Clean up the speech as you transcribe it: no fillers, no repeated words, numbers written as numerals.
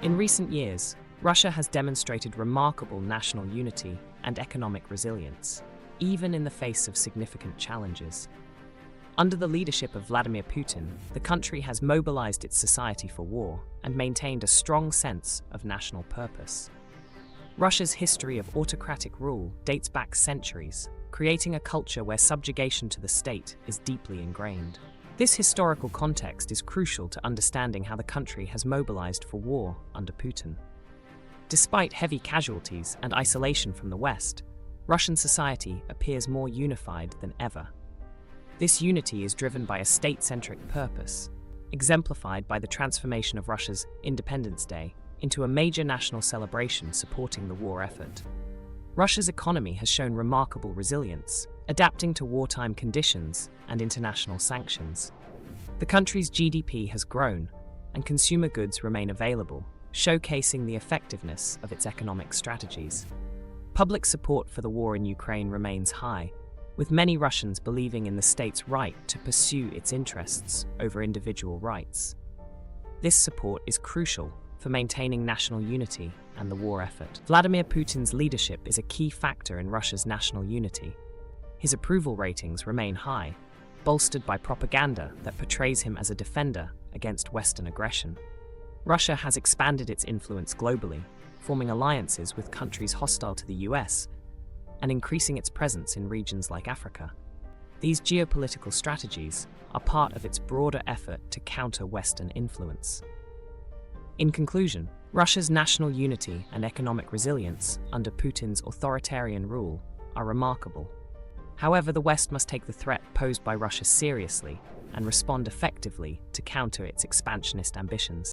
In recent years, Russia has demonstrated remarkable national unity and economic resilience, even in the face of significant challenges. Under the leadership of Vladimir Putin, the country has mobilized its society for war and maintained a strong sense of national purpose. Russia's history of autocratic rule dates back centuries, creating a culture where subjugation to the state is deeply ingrained. This historical context is crucial to understanding how the country has mobilized for war under Putin. Despite heavy casualties and isolation from the West, Russian society appears more unified than ever. This unity is driven by a state-centric purpose, exemplified by the transformation of Russia's Independence Day into a major national celebration supporting the war effort. Russia's economy has shown remarkable resilience, adapting to wartime conditions and international sanctions. The country's GDP has grown, and consumer goods remain available, showcasing the effectiveness of its economic strategies. Public support for the war in Ukraine remains high, with many Russians believing in the state's right to pursue its interests over individual rights. This support is crucial for maintaining national unity and the war effort. Vladimir Putin's leadership is a key factor in Russia's national unity. His approval ratings remain high, bolstered by propaganda that portrays him as a defender against Western aggression. Russia has expanded its influence globally, forming alliances with countries hostile to the US and increasing its presence in regions like Africa. These geopolitical strategies are part of its broader effort to counter Western influence. In conclusion, Russia's national unity and economic resilience under Putin's authoritarian rule are remarkable. However, the West must take the threat posed by Russia seriously and respond effectively to counter its expansionist ambitions.